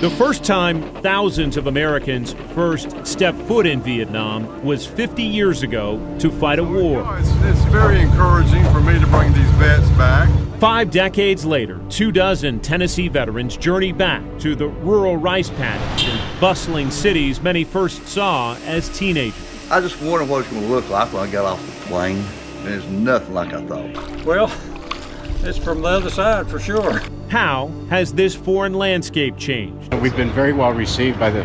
The first time thousands of Americans first stepped foot in Vietnam was 50 years ago to fight a war. It's very encouraging for me to bring these vets back. 5 decades later, 24 Tennessee veterans journey back to the rural rice paddies and bustling cities many first saw as teenagers. I just wondered what it's going to look like when I got off the plane, and it's nothing like I thought. Well, it's from the other side for sure. How has this foreign landscape changed? We've been very well received by the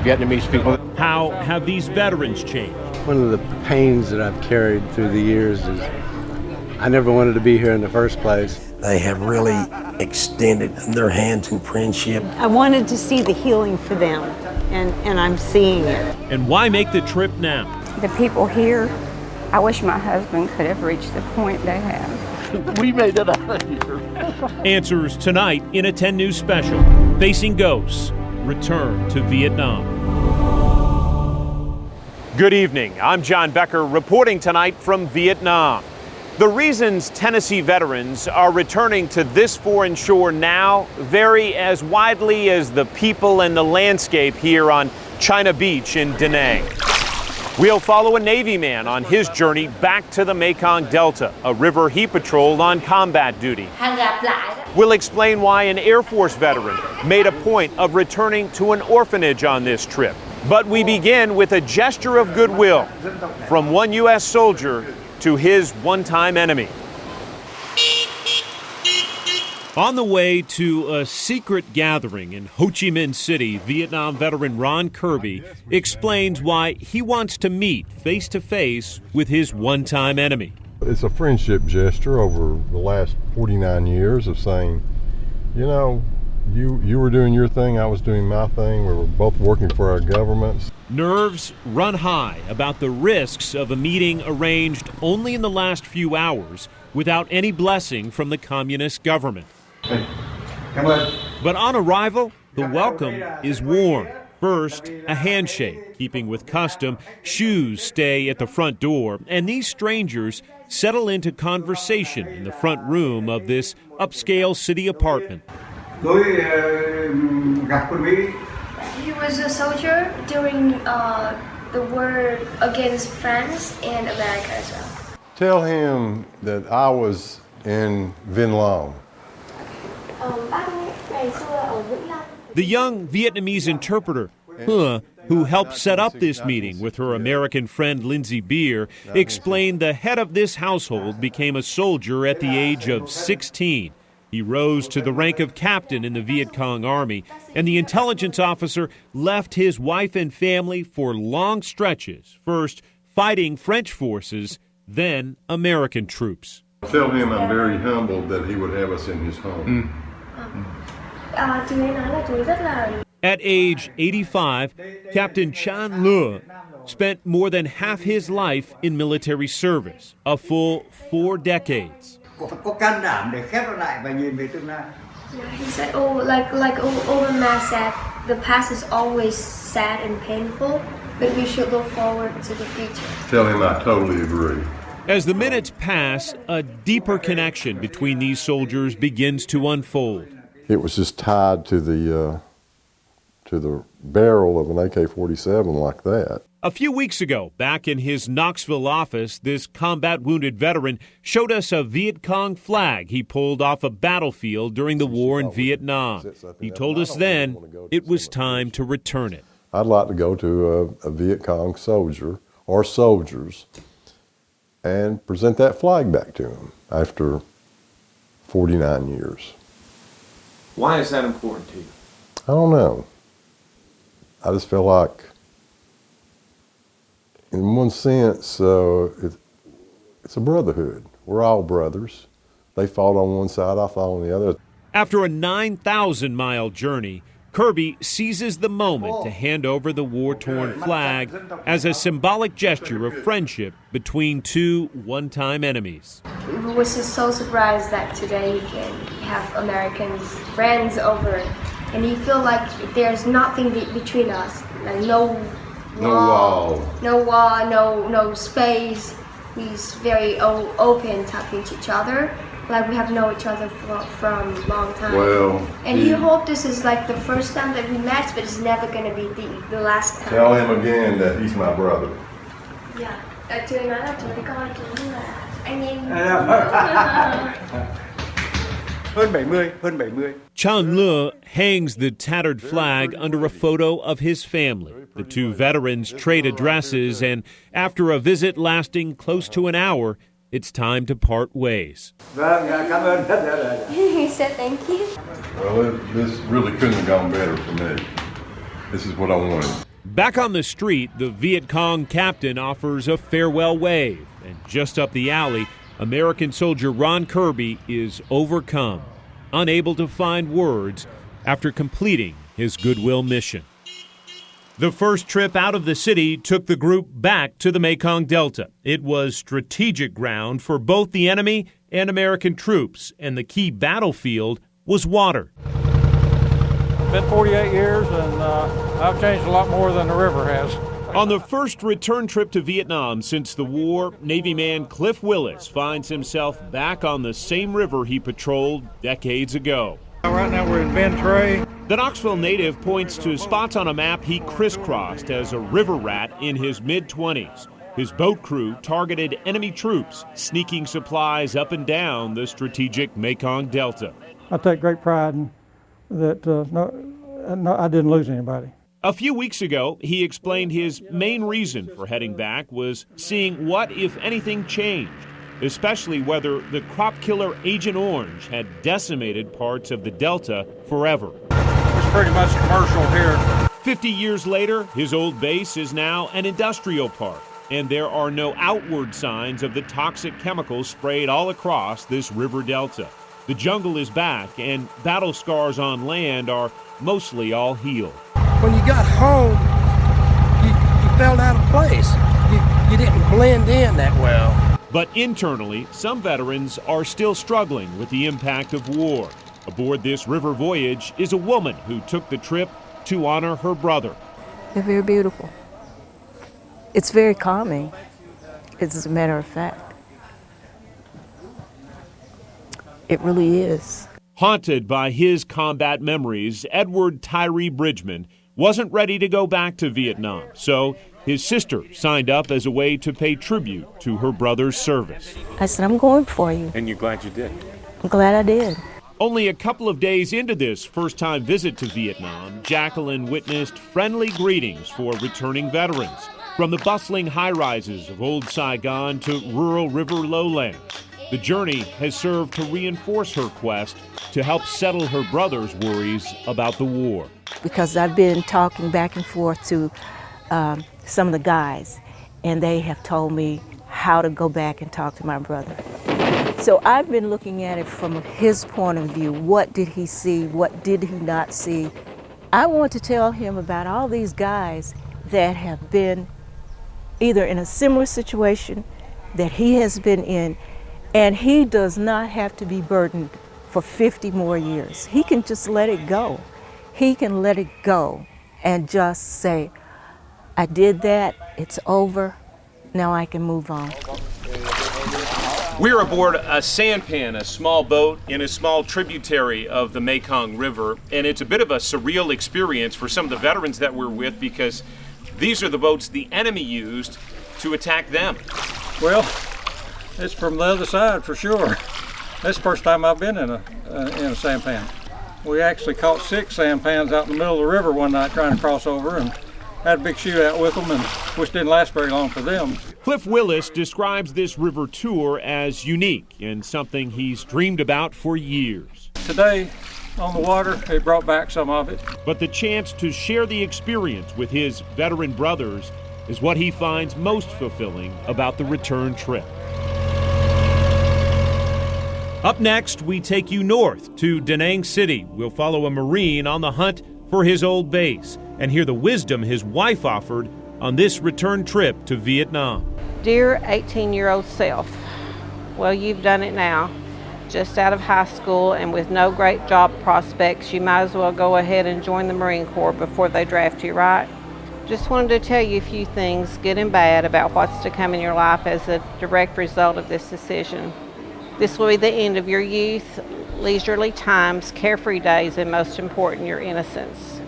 Vietnamese people. How have these veterans changed? One of the pains that I've carried through the years is I never wanted to be here in the first place. They have really extended their hand to friendship. I wanted to see the healing for them, and I'm seeing it. And why make the trip now? The people here, I wish my husband could have reached the point they have. We made it out of here. Answers tonight in a 10 News special. Facing Ghosts, Return to Vietnam. Good evening. I'm John Becker reporting tonight from Vietnam. The reasons Tennessee veterans are returning to this foreign shore now vary as widely as the people and the landscape here on China Beach in Da Nang. We'll follow a Navy man on his journey back to the Mekong Delta, a river he patrolled on combat duty. We'll explain why an Air Force veteran made a point of returning to an orphanage on this trip. But we begin with a gesture of goodwill from one U.S. soldier to his one-time enemy. On the way to a secret gathering in Ho Chi Minh City, Vietnam veteran Ron Kirby explains why he wants to meet face-to-face with his one-time enemy. It's a friendship gesture over the last 49 years of saying, you know, you were doing your thing, I was doing my thing, we were both working for our governments. Nerves run high about the risks of a meeting arranged only in the last few hours without any blessing from the communist government. But on arrival, the welcome is warm. First, a handshake, keeping with custom. Shoes stay at the front door, and these strangers settle into conversation in the front room of this upscale city apartment. He was a soldier during the war against France and America as well. Tell him that I was in Vinh Long. The young Vietnamese interpreter, who helped set up this meeting with her American friend Lindsay Beer, explained the head of this household became a soldier at the age of 16. He rose to the rank of captain in the Viet Cong Army, and the intelligence officer left his wife and family for long stretches, first fighting French forces, then American troops. Tell him I'm very humbled that he would have us in his home. At age 85, Captain Chan Le spent more than half his life in military service, a full 4 decades. He said, like Overman said, the past is always sad and painful, but we should look forward to the future. Tell him I totally agree. As the minutes pass, a deeper connection between these soldiers begins to unfold. It was just tied to the barrel of an AK-47 like that. A few weeks ago, back in his Knoxville office, this combat-wounded veteran showed us a Viet Cong flag he pulled off a battlefield during the war in Vietnam. He told us then it was time to return it. I'd like to go to a Viet Cong soldier or soldiers and present that flag back to him after 49 years. Why is that important to you? I don't know. I just feel like, in one sense, it's a brotherhood. We're all brothers. They fought on one side, I fought on the other. After a 9,000-mile journey, Kirby seizes the moment to hand over the war-torn flag as a symbolic gesture of friendship between two one-time enemies. We were just so surprised that today you can have Americans, friends over, and you feel like there's nothing between us, like no wall, no space. He's very open, talking to each other, like we have known each other from a long time. Well, and you hope this is like the first time that we met, but it's never gonna be the last time. tell him again that he's my brother. Yeah. Tôi nói là chúng con cũng là anh em. Hơn 70. Chang Le hangs the tattered flag under a photo of his family. The two veterans trade addresses, and after a visit lasting close to an hour, it's time to part ways. He said thank you. Well, this really couldn't have gone better for me. This is what I wanted. Back on the street, the Viet Cong captain offers a farewell wave. And just up the alley, American soldier Ron Kirby is overcome, unable to find words after completing his goodwill mission. The first trip out of the city took the group back to the Mekong Delta. It was strategic ground for both the enemy and American troops, and the key battlefield was water. Been 48 years, and I've changed a lot more than the river has. On the first return trip to Vietnam since the war, Navy man Cliff Willis finds himself back on the same river he patrolled decades ago. Right now we're in Ben Tre. The Knoxville native points to spots on a map he crisscrossed as a river rat in his mid-20s. His boat crew targeted enemy troops, sneaking supplies up and down the strategic Mekong Delta. I take great pride in that I didn't lose anybody. A few weeks ago, he explained his main reason for heading back was seeing what, if anything, changed, especially whether the crop killer Agent Orange had decimated parts of the Delta forever. It's pretty much commercial here. 50 years later, his old base is now an industrial park, and there are no outward signs of the toxic chemicals sprayed all across this river delta. The jungle is back, and battle scars on land are mostly all healed. When you got home, you felt out of place. You didn't blend in that well. But internally, some veterans are still struggling with the impact of war. Aboard this river voyage is a woman who took the trip to honor her brother. They're very beautiful. It's very calming, as a matter of fact. It really is. Haunted by his combat memories, Edward Tyree Bridgman wasn't ready to go back to Vietnam, so his sister signed up as a way to pay tribute to her brother's service. I said, I'm going for you. And you're glad you did? I'm glad I did. Only a couple of days into this first-time visit to Vietnam, Jacqueline witnessed friendly greetings for returning veterans, from the bustling high-rises of old Saigon to rural river lowlands. The journey has served to reinforce her quest to help settle her brother's worries about the war. Because I've been talking back and forth to some of the guys, and they have told me how to go back and talk to my brother. So I've been looking at it from his point of view. What did he see? What did he not see? I want to tell him about all these guys that have been either in a similar situation that he has been in, and he does not have to be burdened for 50 more years. He can just let it go. He can let it go and just say, I did that, it's over, now I can move on. We're aboard a sampan, a small boat in a small tributary of the Mekong River, and it's a bit of a surreal experience for some of the veterans that we're with because these are the boats the enemy used to attack them. Well, it's from the other side for sure. That's the first time I've been in a sampan. We actually caught 6 sampans out in the middle of the river one night trying to cross over and had a big shootout with them, which didn't last very long for them. Cliff Willis describes this river tour as unique and something he's dreamed about for years. Today, on the water, it brought back some of it. But the chance to share the experience with his veteran brothers is what he finds most fulfilling about the return trip. Up next, we take you north to Da Nang City. We'll follow a Marine on the hunt for his old base and hear the wisdom his wife offered on this return trip to Vietnam. Dear 18-year-old self, well, you've done it now. Just out of high school and with no great job prospects, you might as well go ahead and join the Marine Corps before they draft you, right? Just wanted to tell you a few things, good and bad, about what's to come in your life as a direct result of this decision. This will be the end of your youth, leisurely times, carefree days, and most important, your innocence.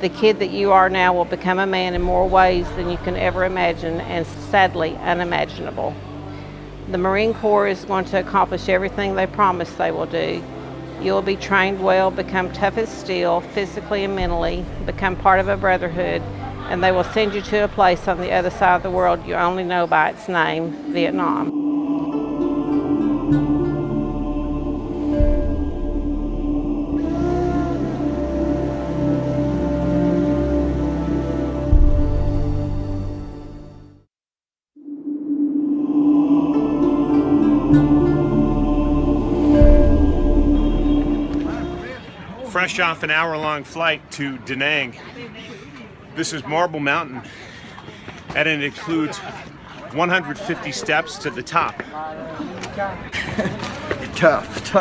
The kid that you are now will become a man in more ways than you can ever imagine, and sadly unimaginable. The Marine Corps is going to accomplish everything they promise they will do. You will be trained well, become tough as steel, physically and mentally, become part of a brotherhood, and they will send you to a place on the other side of the world you only know by its name, Vietnam. Fresh off an hour-long flight to Da Nang. This is Marble Mountain, and it includes 150 steps to the top. Tough.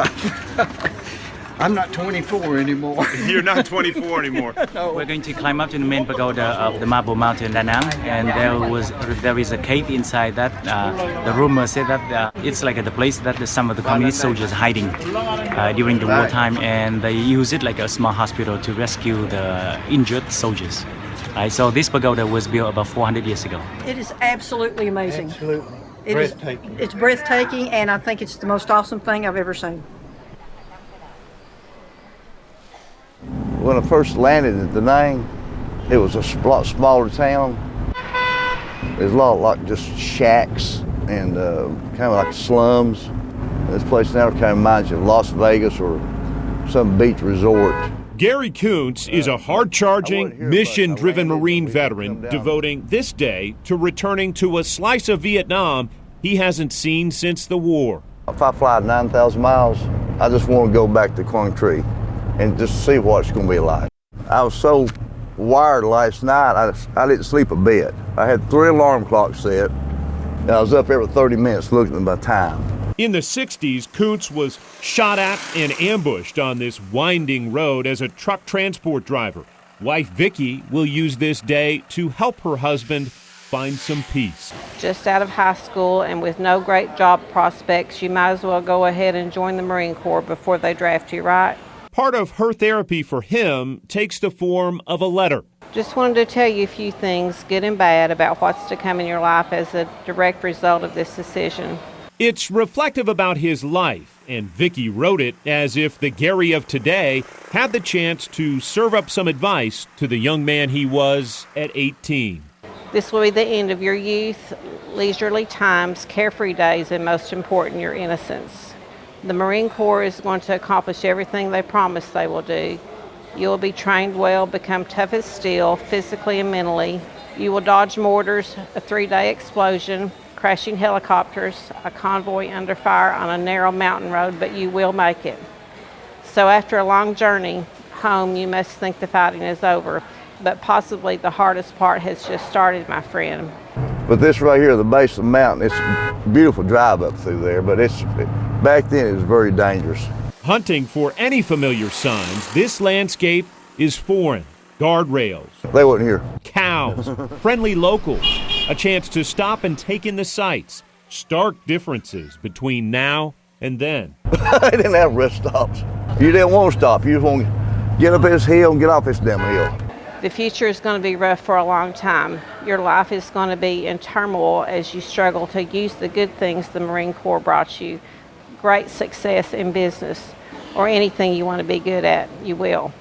I'm not 24 anymore. You're not 24 anymore. No. We're going to climb up to the main pagoda of the Marble Mountain, Da Nang, and there is a cave inside that. The rumor said that it's like the place that some of the communist soldiers hiding during the wartime, and they use it like a small hospital to rescue the injured soldiers. So this pagoda was built about 400 years ago. It is absolutely amazing. Absolutely. Breathtaking. It's breathtaking, and I think it's the most awesome thing I've ever seen. When I first landed at Da Nang, it was a lot smaller town. There's a lot like just shacks and kind of like slums. This place now kind of reminds you of Las Vegas or some beach resort. Gary Kuntz is a hard-charging, mission-driven Marine veteran devoting this day to returning to a slice of Vietnam he hasn't seen since the war. If I fly 9,000 miles, I just want to go back to Quang Tri and just see what it's going to be like. I was so wired last night, I didn't sleep a bit. I had 3 alarm clocks set, and I was up every 30 minutes looking at my time. In the 60s, Kuntz was shot at and ambushed on this winding road as a truck transport driver. Wife Vicki will use this day to help her husband find some peace. Just out of high school and with no great job prospects, you might as well go ahead and join the Marine Corps before they draft you, right? Part of her therapy for him takes the form of a letter. Just wanted to tell you a few things, good and bad, about what's to come in your life as a direct result of this decision. It's reflective about his life, and Vicki wrote it as if the Gary of today had the chance to serve up some advice to the young man he was at 18. This will be the end of your youth, leisurely times, carefree days, and most important, your innocence. The Marine Corps is going to accomplish everything they promise they will do. You will be trained well, become tough as steel, physically and mentally. You will dodge mortars, a 3-day explosion, crashing helicopters, a convoy under fire on a narrow mountain road, but you will make it. So after a long journey home, you must think the fighting is over, but possibly the hardest part has just started, my friend. But this right here, the base of the mountain, it's a beautiful drive up through there, but back then it was very dangerous. Hunting for any familiar signs, this landscape is foreign. Guardrails. They wasn't here. Cows. Friendly locals. A chance to stop and take in the sights. Stark differences between now and then. They didn't have rest stops. You didn't want to stop. You just want to get up this hill and get off this damn hill. The future is going to be rough for a long time. Your life is going to be in turmoil as you struggle to use the good things the Marine Corps brought you. Great success in business or anything you want to be good at, you will.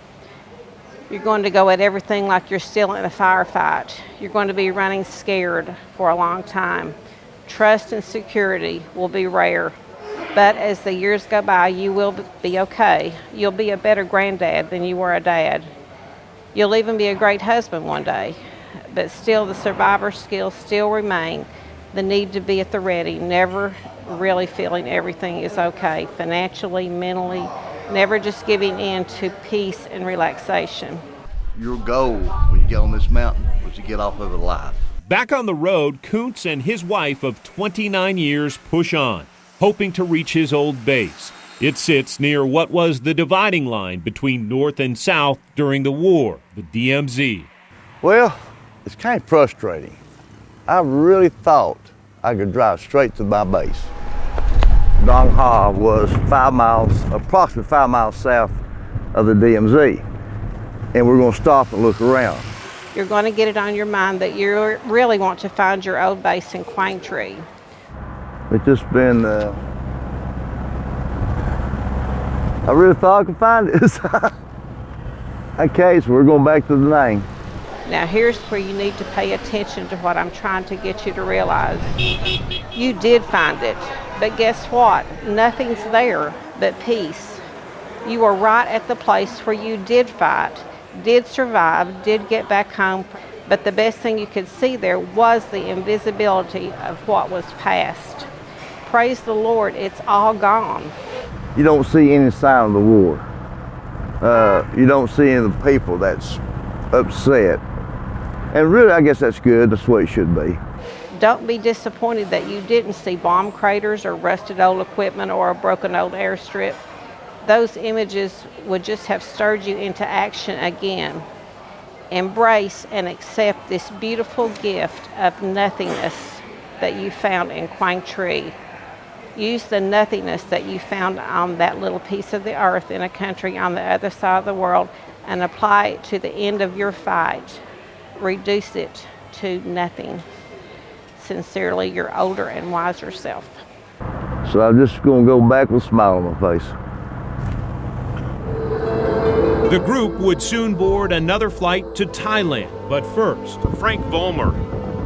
You're going to go at everything like you're still in a firefight. You're going to be running scared for a long time. Trust and security will be rare. But as the years go by, you will be okay. You'll be a better granddad than you were a dad. You'll even be a great husband one day. But still, the survivor skills still remain. The need to be at the ready, never really feeling everything is okay, financially, mentally, never just giving in to peace and relaxation. Your goal when you get on this mountain was to get off of it alive. Back on the road, Kuntz and his wife of 29 years push on, hoping to reach his old base. It sits near what was the dividing line between North and South during the war, the DMZ. Well, it's kind of frustrating. I really thought I could drive straight to my base. Dong Ha was approximately 5 miles south of the DMZ. And we're going to stop and look around. You're going to get it on your mind that you really want to find your old base in Quang Tri. It's just been, I really thought I could find this. Okay, so we're going back to the Nang. Now here's where you need to pay attention to what I'm trying to get you to realize. You did find it, but guess what? Nothing's there but peace. You are right at the place where you did fight, did survive, did get back home, but the best thing you could see there was the invisibility of what was past. Praise the Lord, it's all gone. You don't see any sign of the war. You don't see any of the people that's upset. And really, I guess that's good. That's the way it should be. Don't be disappointed that you didn't see bomb craters or rusted old equipment or a broken old airstrip. Those images would just have stirred you into action again. Embrace and accept this beautiful gift of nothingness that you found in Quang Tri. Use the nothingness that you found on that little piece of the earth in a country on the other side of the world and apply it to the end of your fight. Reduce it to nothing. Sincerely, your older and wiser self. So I'm just going to go back with a smile on my face. The group would soon board another flight to Thailand, but first, Frank Vollmer,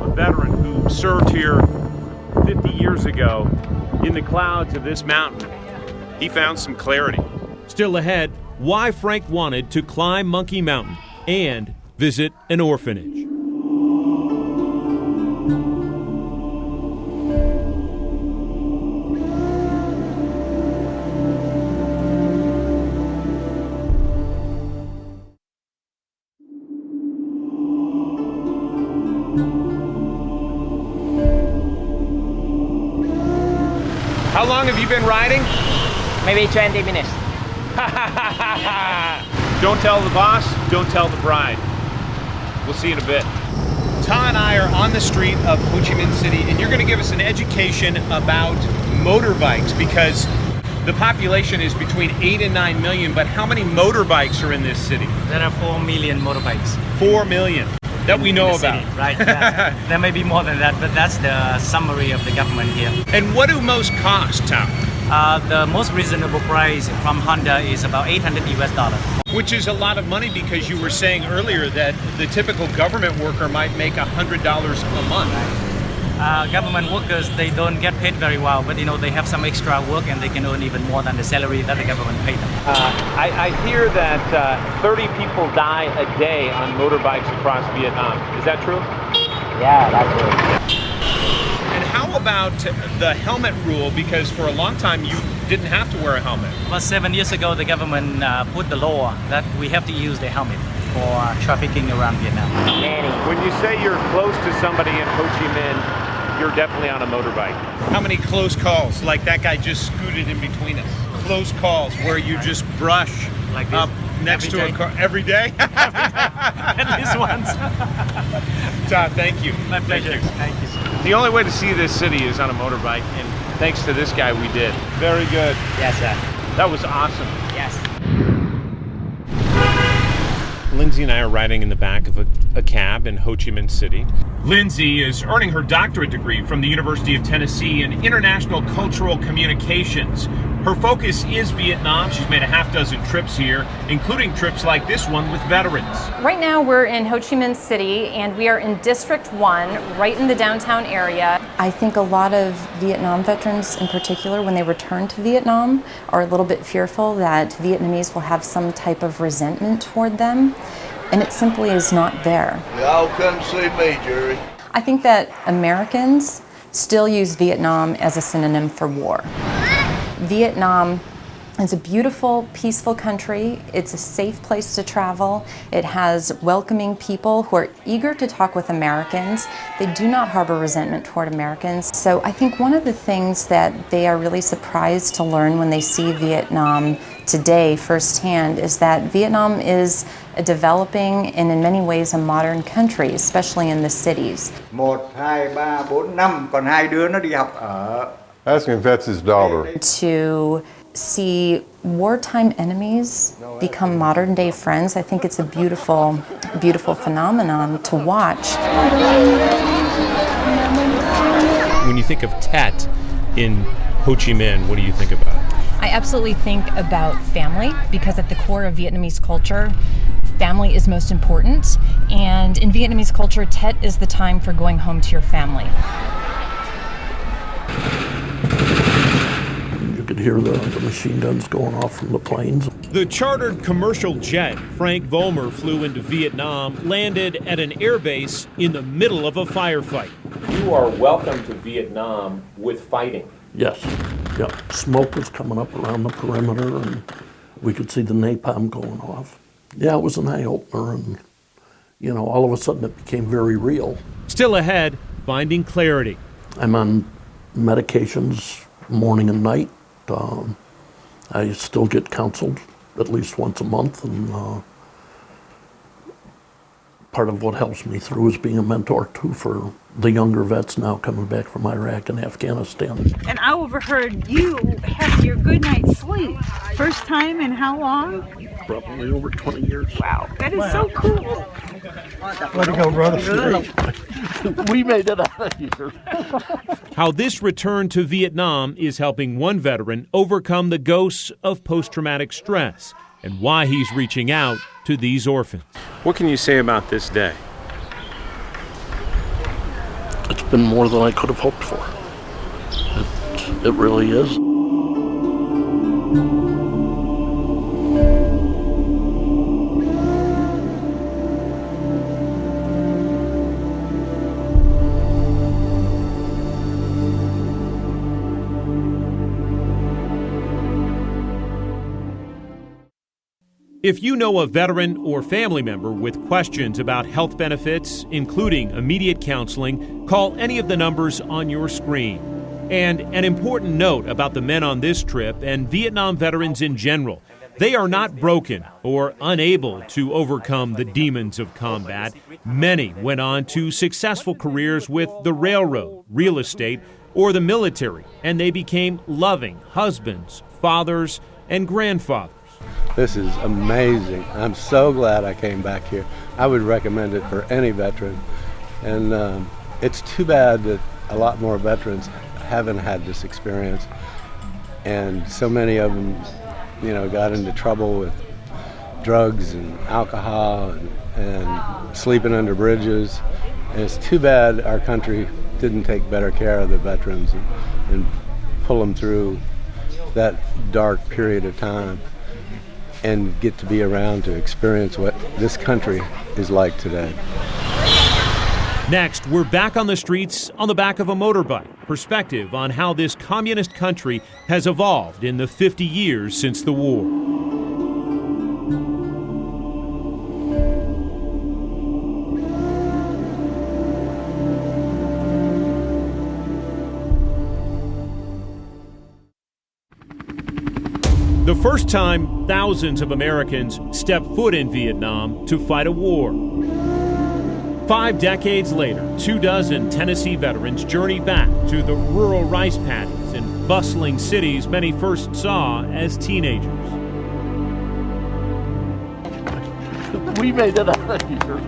a veteran who served here 50 years ago in the clouds of this mountain, he found some clarity. Still ahead, why Frank wanted to climb Monkey Mountain and visit an orphanage. How long have you been riding? Maybe 20 minutes. Don't tell the boss, don't tell the bride. We'll see you in a bit. Ta and I are on the street of Ho Chi Minh City, and you're going to give us an education about motorbikes, because the population is between 8 and 9 million, but how many motorbikes are in this city? There are 4 million motorbikes. 4 million that we know about. City, right? There may be more than that, but that's the summary of the government here. And what do most cost, Tom? The most reasonable price from Honda is about $800 US. Which is a lot of money, because you were saying earlier that the typical government worker might make $100 a month. Government workers, they don't get paid very well, but they have some extra work and they can earn even more than the salary that the government paid them. I hear that 30 people die a day on motorbikes across Vietnam. Is that true? Yeah, that's true. And how about the helmet rule? Because for a long time you didn't have to wear a helmet. About 7 years ago, the government put the law that we have to use the helmet for trafficking around Vietnam. When you say you're close to somebody in Ho Chi Minh, you're definitely on a motorbike. How many close calls, like that guy just scooted in between us? Close calls where you just brush like up next to a car every day? At least once. Todd, thank you. My pleasure. Thank you. The only way to see this city is on a motorbike, and thanks to this guy we did. Very good. Yes, sir. That was awesome. Yes. Lindsay and I are riding in the back of a cab in Ho Chi Minh City. Lindsay is earning her doctorate degree from the University of Tennessee in International Cultural Communications. Her focus is Vietnam. She's made a half dozen trips here, including trips like this one with veterans. Right now we're in Ho Chi Minh City, and we are in District 1, right in the downtown area. I think a lot of Vietnam veterans in particular, when they return to Vietnam, are a little bit fearful that Vietnamese will have some type of resentment toward them, and it simply is not there. Y'all come see me, Jerry. I think that Americans still use Vietnam as a synonym for war. Vietnam is a beautiful, peaceful country. It's a safe place to travel. It has welcoming people who are eager to talk with Americans. They do not harbor resentment toward Americans. So I think one of the things that they are really surprised to learn when they see Vietnam today firsthand is that Vietnam is a developing and in many ways a modern country, especially in the cities. 1, 2, 3, 4, 5, còn 2 đứa nó đi học ở Asking if that's his daughter. To see wartime enemies become modern day friends, I think it's a beautiful, beautiful phenomenon to watch. When you think of Tet in Ho Chi Minh, what do you think about? I absolutely think about family, because at the core of Vietnamese culture, family is most important. And in Vietnamese culture, Tet is the time for going home to your family. You could hear the machine guns going off from the planes. The chartered commercial jet Frank Vollmer flew into Vietnam landed at an airbase in the middle of a firefight. You are welcome to Vietnam with fighting. Yes, yeah. Smoke was coming up around the perimeter, and we could see the napalm going off. Yeah, it was an eye-opener, and, you know, all of a sudden it became very real. Still ahead, finding clarity. I'm on medications morning and night. I still get counseled at least once a month, and part of what helps me through is being a mentor too for the younger vets now coming back from Iraq and Afghanistan. And I overheard you have your good night's sleep. First time in how long? Probably over 20 years. Wow, that is so cool. Way to go, brother. We made it out of here. How this return to Vietnam is helping one veteran overcome the ghosts of post-traumatic stress, and why he's reaching out to these orphans. What can you say about this day? It's been more than I could have hoped for. It really is. If you know a veteran or family member with questions about health benefits, including immediate counseling, call any of the numbers on your screen. And an important note about the men on this trip and Vietnam veterans in general: they are not broken or unable to overcome the demons of combat. Many went on to successful careers with the railroad, real estate, or the military, and they became loving husbands, fathers, and grandfathers. This is amazing. I'm so glad I came back here. I would recommend it for any veteran. And it's too bad that a lot more veterans haven't had this experience. And so many of them, you know, got into trouble with drugs and alcohol and sleeping under bridges. And it's too bad our country didn't take better care of the veterans and pull them through that dark period of time and get to be around to experience what this country is like today. Next, we're back on the streets on the back of a motorbike. Perspective on how this communist country has evolved in the 50 years since the war. The first time thousands of Americans stepped foot in Vietnam to fight a war. 5 decades later, 24 Tennessee veterans journey back to the rural rice paddies and bustling cities many first saw as teenagers. We made it out of here.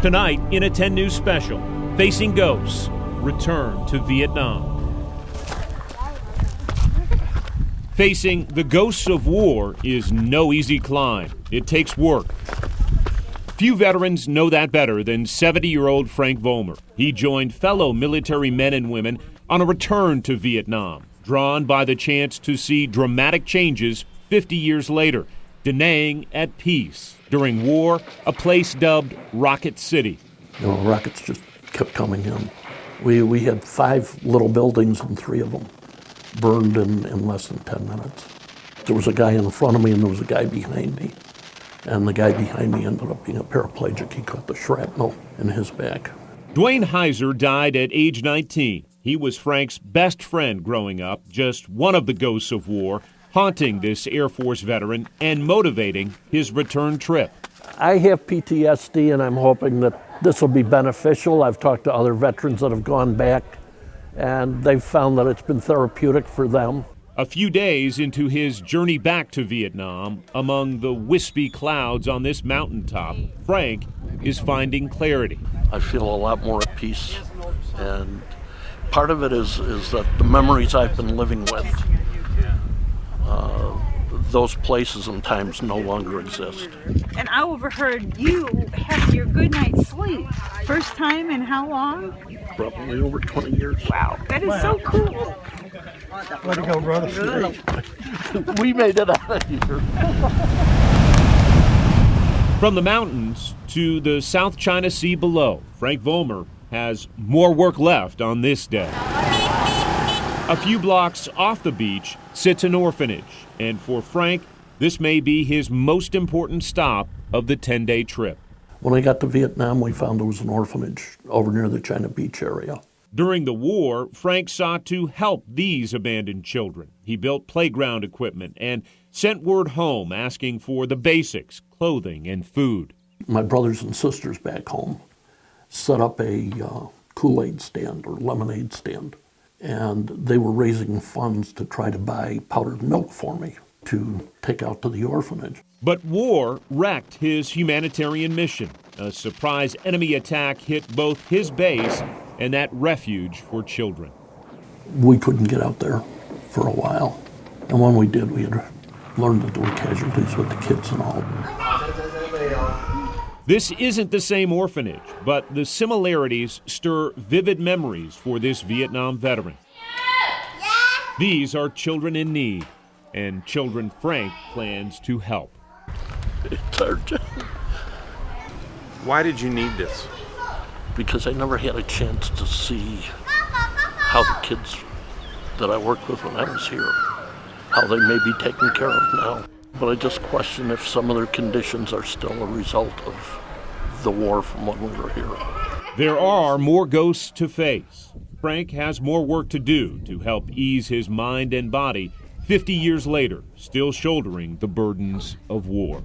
Tonight, in a 10 News special, Facing Ghosts, Return to Vietnam. Facing the ghosts of war is no easy climb. It takes work. Few veterans know that better than 70-year-old Frank Vollmer. He joined fellow military men and women on a return to Vietnam, drawn by the chance to see dramatic changes 50 years later, Da Nang at peace. During war, a place dubbed Rocket City. You know, rockets just kept coming in. We had 5 little buildings and 3 of them burned in less than 10 minutes. There was a guy in front of me and there was a guy behind me. And the guy behind me ended up being a paraplegic. He caught the shrapnel in his back. Dwayne Heiser died at age 19. He was Frank's best friend growing up, just one of the ghosts of war, haunting this Air Force veteran and motivating his return trip. I have PTSD and I'm hoping that this will be beneficial. I've talked to other veterans that have gone back and they've found that it's been therapeutic for them. A few days into his journey back to Vietnam, among the wispy clouds on this mountaintop, Frank is finding clarity. I feel a lot more at peace, and part of it is that the memories I've been living with, those places and times no longer exist. And I overheard you have your good night's sleep. First time in how long? Probably over 20 years. Wow, that is so cool. Way to go, brother. We made it out of here. From the mountains to the South China Sea below, Frank Vollmer has more work left on this day. A few blocks off the beach sits an orphanage, and for Frank, this may be his most important stop of the 10-day trip. When I got to Vietnam, we found there was an orphanage over near the China Beach area. During the war, Frank sought to help these abandoned children. He built playground equipment and sent word home asking for the basics, clothing and food. My brothers and sisters back home set up a Kool-Aid stand or lemonade stand, and they were raising funds to try to buy powdered milk for me to take out to the orphanage. But war wrecked his humanitarian mission. A surprise enemy attack hit both his base and that refuge for children. We couldn't get out there for a while, and when we did, we had learned that there were casualties with the kids and all. This isn't the same orphanage, but the similarities stir vivid memories for this Vietnam veteran. These are children in need, and children Frank plans to help. It's our job. Why did you need this? Because I never had a chance to see how the kids that I worked with when I was here, how they may be taken care of now. But I just question if some of their conditions are still a result of the war from when we were here. There are more ghosts to face. Frank has more work to do to help ease his mind and body 50 years later, still shouldering the burdens of war.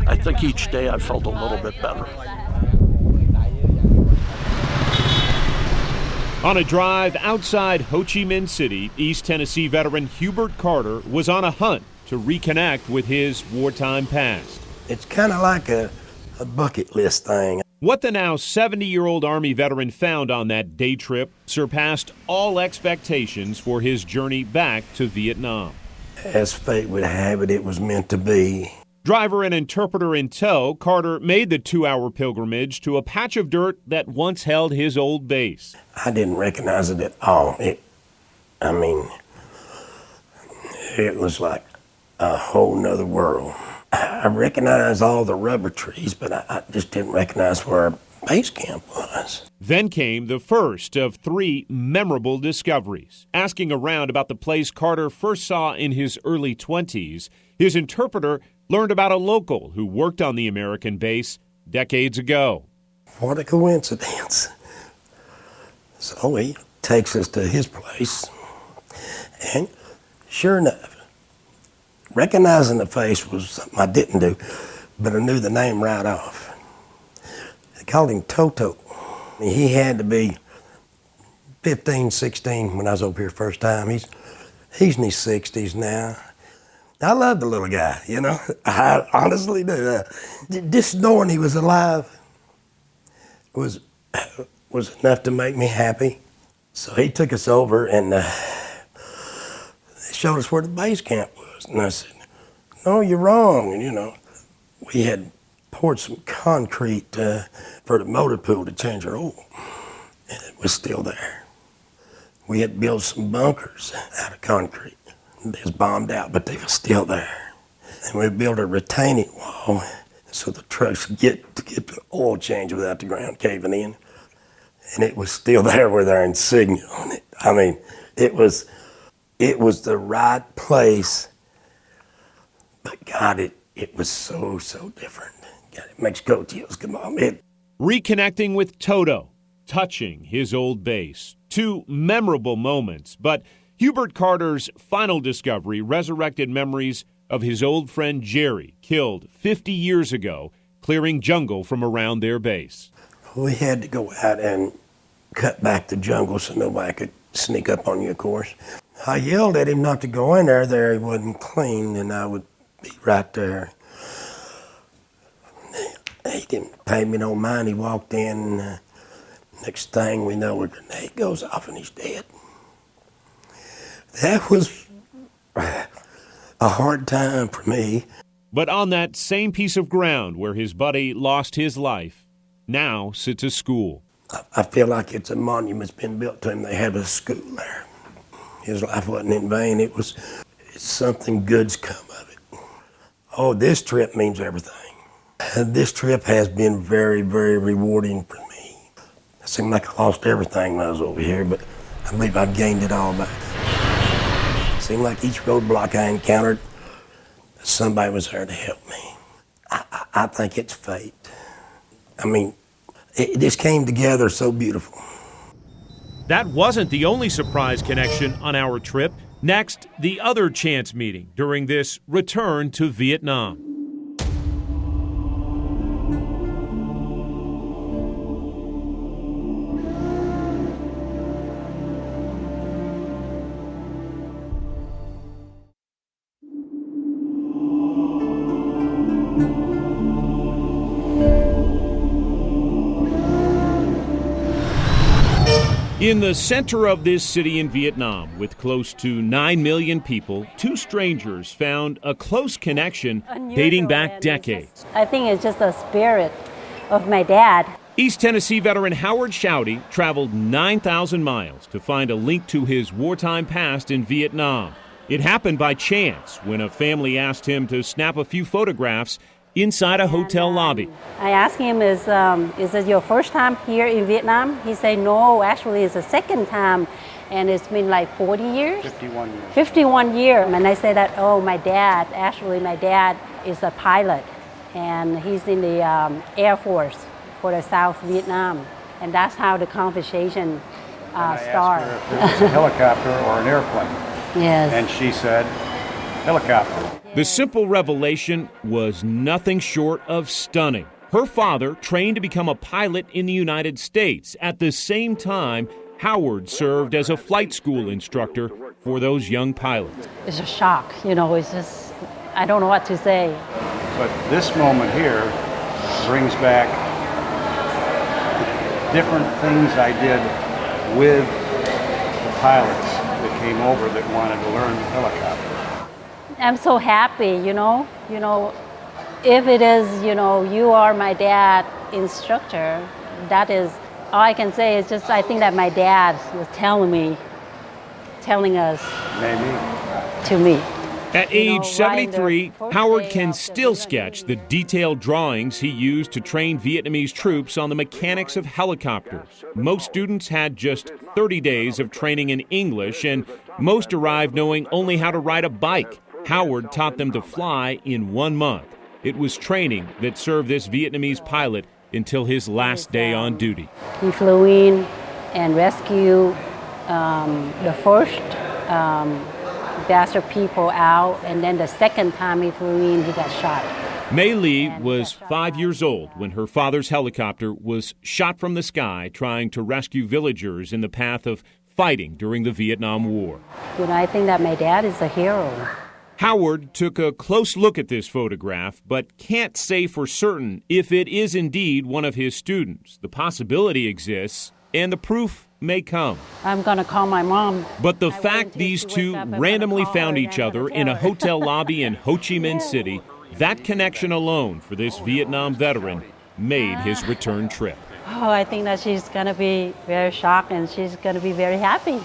I think each day I felt a little bit better. On a drive outside Ho Chi Minh City, East Tennessee veteran Hubert Carter was on a hunt to reconnect with his wartime past. It's kind of like a bucket list thing. What the now 70-year-old Army veteran found on that day trip surpassed all expectations for his journey back to Vietnam. As fate would have it, it was meant to be. Driver and interpreter in tow, Carter made the 2-hour pilgrimage to a patch of dirt that once held his old base. I didn't recognize it at all. It was like a whole nother world. I recognized all the rubber trees, but I just didn't recognize where our base camp was. Then came the first of 3 memorable discoveries. Asking around about the place Carter first saw in his early 20s, his interpreter learned about a local who worked on the American base decades ago. What a coincidence. So he takes us to his place, and sure enough, recognizing the face was something I didn't do, but I knew the name right off. They called him Toto. He had to be 15, 16 when I was over here first time. He's in his 60s now. I love the little guy, you know. I honestly do. Just knowing he was alive was enough to make me happy. So he took us over and showed us where the base camp was. And I said, no, you're wrong. And, you know, we had poured some concrete for the motor pool to change our oil. And it was still there. We had built some bunkers out of concrete. They was bombed out, but they were still there. And we built a retaining wall so the trucks could get the oil change without the ground caving in. And it was still there with our insignia on it. I mean, it was the right place. But God, it was so different. God, it makes goat chills come on. Reconnecting with Toto, touching his old base. 2 memorable moments, but Hubert Carter's final discovery resurrected memories of his old friend Jerry, killed 50 years ago, clearing jungle from around their base. We had to go out and cut back the jungle so nobody could sneak up on you, of course. I yelled at him not to go in there. There he wasn't clean, and I would be right there. He didn't pay me no mind. He walked in, and next thing we know, a grenade goes off and he's dead. That was a hard time for me. But on that same piece of ground where his buddy lost his life, now sits a school. I feel like it's a monument's been built to him. They have a school there. His life wasn't in vain. It's something good's come of it. Oh, this trip means everything. This trip has been very, very rewarding for me. It seemed like I lost everything when I was over here, but I believe I've gained it all back. It seemed like each roadblock I encountered, somebody was there to help me. I think it's fate. I mean, it just came together so beautiful. That wasn't the only surprise connection on our trip. Next, the other chance meeting during this return to Vietnam. In the center of this city in Vietnam, with close to 9 million people, two strangers found a close connection dating back decades. I think it's just the spirit of my dad. East Tennessee veteran Howard Shouty traveled 9,000 miles to find a link to his wartime past in Vietnam. It happened by chance when a family asked him to snap a few photographs inside a hotel lobby. I asked him, is it your first time here in Vietnam? He said, no, actually it's the second time, and it's been like 40 years? 51 years. 51 years. And I said that, oh, my dad is a pilot, and he's in the Air Force for the South Vietnam. And that's how the conversation started. If it was a helicopter or an airplane. Yes. And she said, helicopter. The simple revelation was nothing short of stunning. Her father trained to become a pilot in the United States. At the same time, Howard served as a flight school instructor for those young pilots. It's a shock, it's just, I don't know what to say. But this moment here brings back different things I did with the pilots that came over that wanted to learn helicopter. I'm so happy, if it is, you are my dad instructor, that is, all I can say is just, I think that my dad was telling us. Maybe. To me. At age 73, Howard can still sketch the detailed drawings he used to train Vietnamese troops on the mechanics of helicopters. Most students had just 30 days of training in English, and most arrived knowing only how to ride a bike. Howard taught them to fly in 1 month. It was training that served this Vietnamese pilot until his last day on duty. He flew in and rescued the first batch of people out, and then the second time he flew in, he got shot. Mei Lee was 5 years old when her father's helicopter was shot from the sky trying to rescue villagers in the path of fighting during the Vietnam War. I think that my dad is a hero. Howard took a close look at this photograph, but can't say for certain if it is indeed one of his students. The possibility exists, and the proof may come. I'm going to call my mom. But the fact these two randomly found each other in a hotel lobby in Ho Chi Minh City, that connection alone for this Vietnam veteran made his return trip. Oh, I think that she's going to be very shocked, and she's going to be very happy.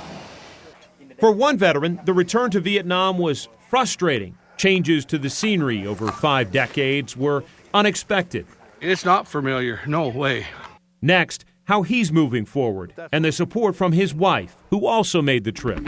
For one veteran, the return to Vietnam was frustrating. Changes to the scenery over 5 decades were unexpected. It's not familiar, no way. Next, how he's moving forward, and the support from his wife, who also made the trip.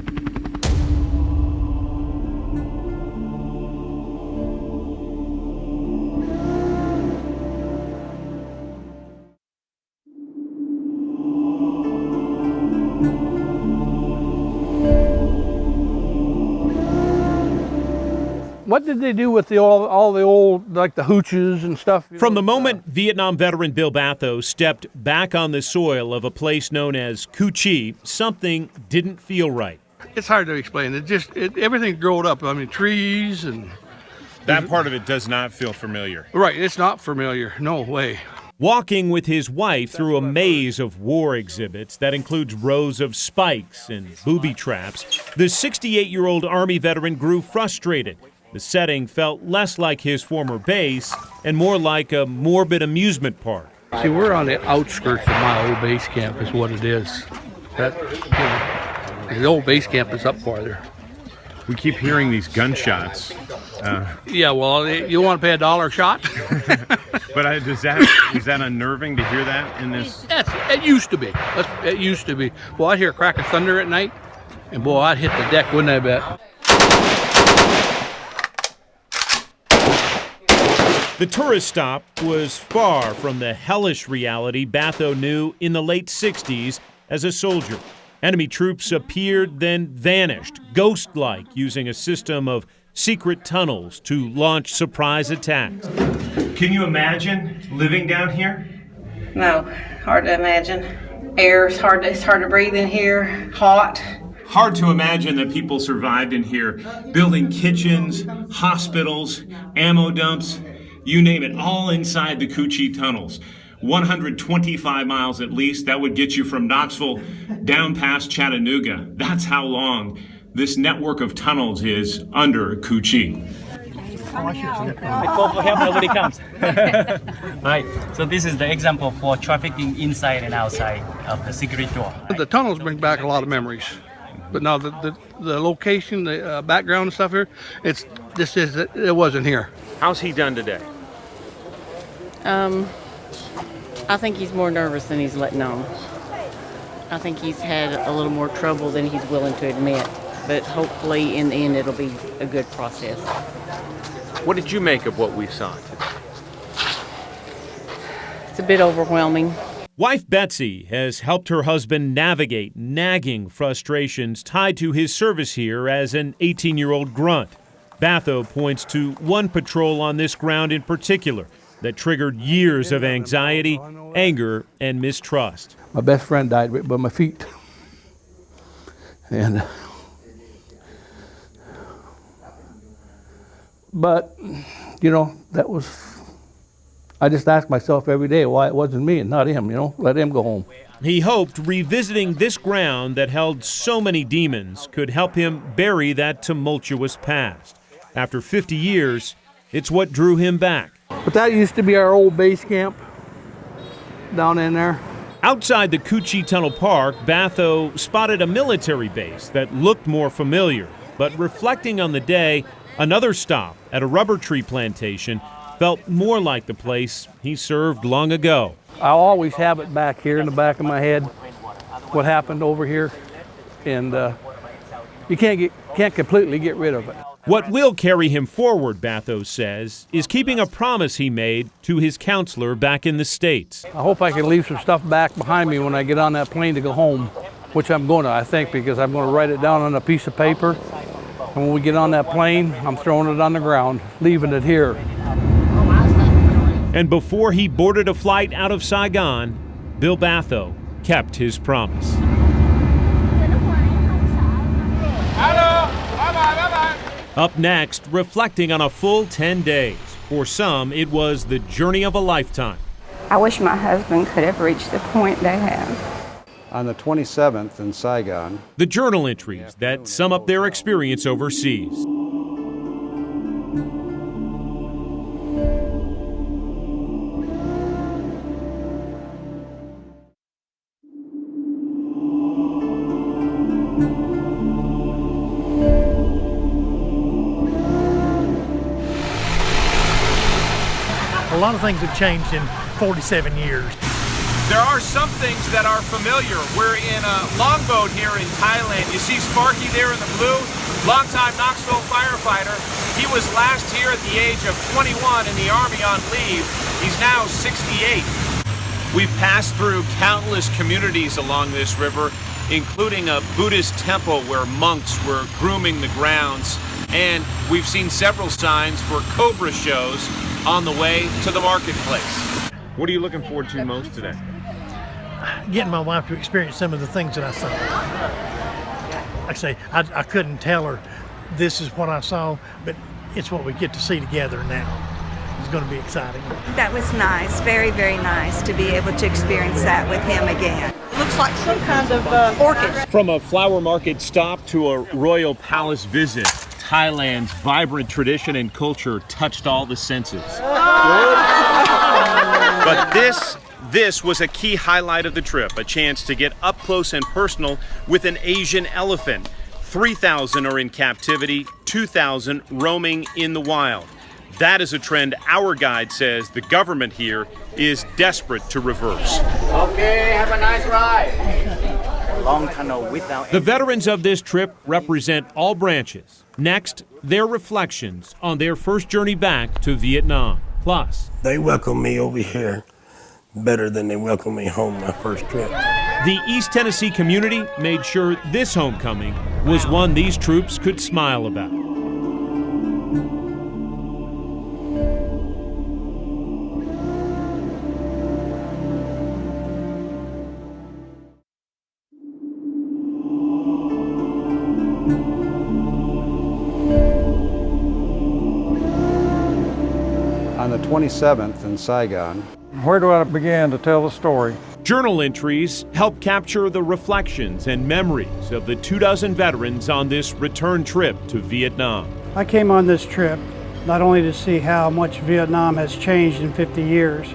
What what did they do with all the old, like the hooches and stuff? From the moment Vietnam veteran Bill Batho stepped back on the soil of a place known as Ho Chi, something didn't feel right. It's hard to explain. Everything growed up. I mean, trees and... That part of it does not feel familiar. Right, it's not familiar. No way. Walking with his wife through a maze of war exhibits that includes rows of spikes and booby traps, the 68-year-old Army veteran grew frustrated. The setting felt less like his former base and more like a morbid amusement park. See, we're on the outskirts of my old base camp is what it is. The old base camp is up farther. We keep hearing these gunshots. Yeah, well, you want to pay $1 a shot? But is that unnerving to hear that in this? It used to be. It used to be. Well, I'd hear a crack of thunder at night, and boy, I'd hit the deck, wouldn't I bet? The tourist stop was far from the hellish reality Batho knew in the late 60s as a soldier. Enemy troops appeared, then vanished, ghost-like, using a system of secret tunnels to launch surprise attacks. Can you imagine living down here? No, hard to imagine. Air is hard. It's hard to breathe in here. Hot. Hard to imagine that people survived in here, building kitchens, hospitals, ammo dumps, you name it, all inside the Ho Chi tunnels. 125 miles at least. That would get you from Knoxville down past Chattanooga. That's how long this network of tunnels is under Ho Chi. Before help, nobody comes. Right. So this is the example for trafficking inside and outside of the secret door. The tunnels bring back a lot of memories. But now the location, the background and stuff here, it wasn't here. How's he done today? I think he's more nervous than he's letting on. I think he's had a little more trouble than he's willing to admit. But hopefully in the end it'll be a good process. What did you make of what we saw today? It's a bit overwhelming. Wife Betsy has helped her husband navigate nagging frustrations tied to his service here as an 18-year-old grunt. Batho points to one patrol on this ground in particular that triggered years of anxiety, anger, and mistrust. My best friend died right by my feet. But, that was, I just asked myself every day why it wasn't me and not him, let him go home. He hoped revisiting this ground that held so many demons could help him bury that tumultuous past. After 50 years, it's what drew him back. But that used to be our old base camp down in there. Outside the Ho Chi Tunnel Park, Batho spotted a military base that looked more familiar. But reflecting on the day, another stop at a rubber tree plantation felt more like the place he served long ago. I always have it back here in the back of my head, what happened over here, and you can't completely get rid of it. What will carry him forward, Batho says, is keeping a promise he made to his counselor back in the States. I hope I can leave some stuff back behind me when I get on that plane to go home, which I'm going to, I think, because I'm going to write it down on a piece of paper. And when we get on that plane, I'm throwing it on the ground, leaving it here. And before he boarded a flight out of Saigon, Bill Batho kept his promise. Up next, reflecting on a full 10 days. For some, it was the journey of a lifetime. I wish my husband could have reached the point they have. On the 27th in Saigon. The journal entries that sum up their experience overseas. A lot of things have changed in 47 years. There are some things that are familiar. We're in a longboat here in Thailand. You see Sparky there in the blue, longtime Knoxville firefighter. He was last here at the age of 21 in the Army on leave. He's now 68. We've passed through countless communities along this river, including a Buddhist temple where monks were grooming the grounds, And we've seen several signs for Cobra shows on the way to the marketplace. What are you looking forward to most today? Getting my wife to experience some of the things that I saw. Like I say, I couldn't tell her this is what I saw, but it's what we get to see together now. It's going to be exciting. That was nice, very, very nice to be able to experience that with him again. It looks like some kind of orchid. From a flower market stop to a royal palace visit, Thailand's vibrant tradition and culture touched all the senses. But this was a key highlight of the trip, a chance to get up close and personal with an Asian elephant. 3,000 are in captivity, 2,000 roaming in the wild. That is a trend our guide says the government here is desperate to reverse. Okay, have a nice ride. Long tunnel without... The veterans of this trip represent all branches. Next, their reflections on their first journey back to Vietnam. Plus, they welcome me over here better than they welcomed me home my first trip. The East Tennessee community made sure this homecoming was one these troops could smile about. On the 27th in Saigon. Where do I begin to tell the story? Journal entries help capture the reflections and memories of the 24 veterans on this return trip to Vietnam. I came on this trip not only to see how much Vietnam has changed in 50 years,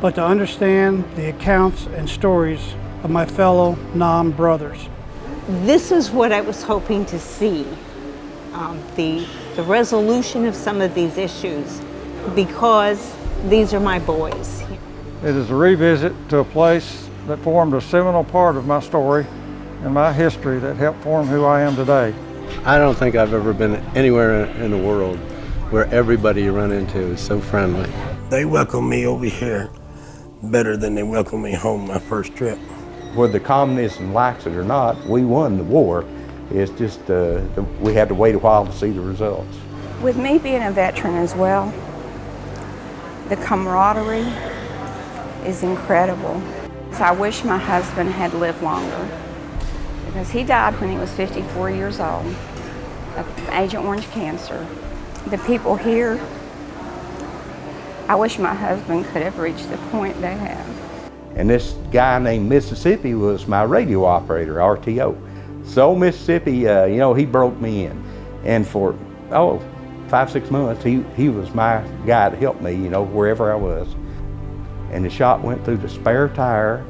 but to understand the accounts and stories of my fellow Nam brothers. This is what I was hoping to see, the resolution of some of these issues, because these are my boys. It is a revisit to a place that formed a seminal part of my story and my history that helped form who I am today. I don't think I've ever been anywhere in the world where everybody you run into is so friendly. They welcome me over here better than they welcomed me home my first trip. Whether the communists likes it or not, we won the war. It's just we had to wait a while to see the results. With me being a veteran as well, the camaraderie is incredible. So I wish my husband had lived longer because he died when he was 54 years old of Agent Orange cancer. The people here, I wish my husband could have reached the point they have. And this guy named Mississippi was my radio operator, RTO. So Mississippi, he broke me in. And for, 5-6 months, he was my guy to help me, wherever I was. And the shot went through the spare tire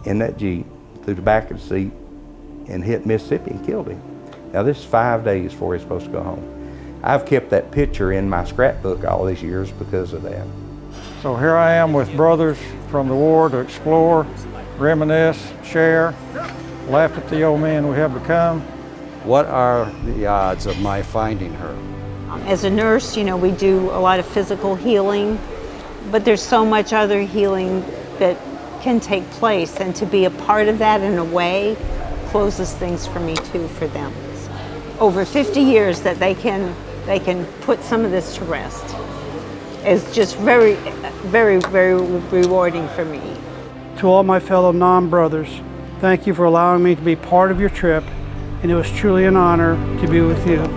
in that Jeep, through the back of the seat, and hit Mississippi and killed him. Now this is 5 days before he's supposed to go home. I've kept that picture in my scrapbook all these years because of that. So here I am with brothers from the war to explore, reminisce, share, laugh at the old men we have become. What are the odds of my finding her? As a nurse, we do a lot of physical healing, but there's so much other healing that can take place, and to be a part of that in a way closes things for me too, for them. Over 50 years that they can put some of this to rest is just very, very, very rewarding for me. To all my fellow Nam brothers, thank you for allowing me to be part of your trip, and it was truly an honor to be with you.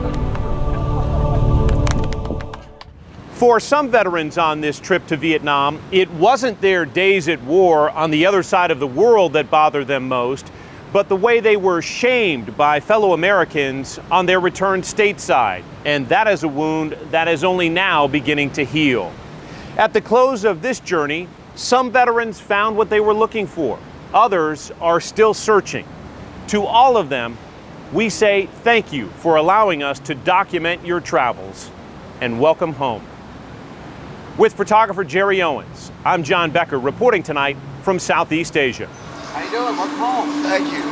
For some veterans on this trip to Vietnam, it wasn't their days at war on the other side of the world that bothered them most, but the way they were shamed by fellow Americans on their return stateside. And that is a wound that is only now beginning to heal. At the close of this journey, some veterans found what they were looking for. Others are still searching. To all of them, we say thank you for allowing us to document your travels, and welcome home. With photographer Jerry Owens, I'm John Becker reporting tonight from Southeast Asia. How you doing? Welcome home. Thank you.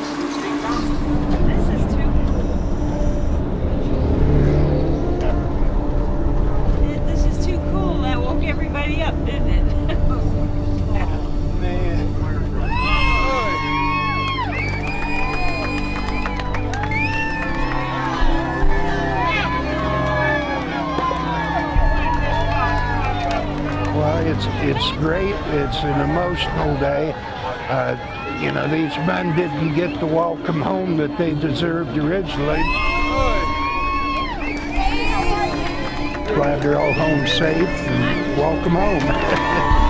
This is too cool. That woke everybody up, didn't it? it's great. It's an emotional day. You know, these men didn't get the welcome home that they deserved originally. Glad they're all home safe and welcome home.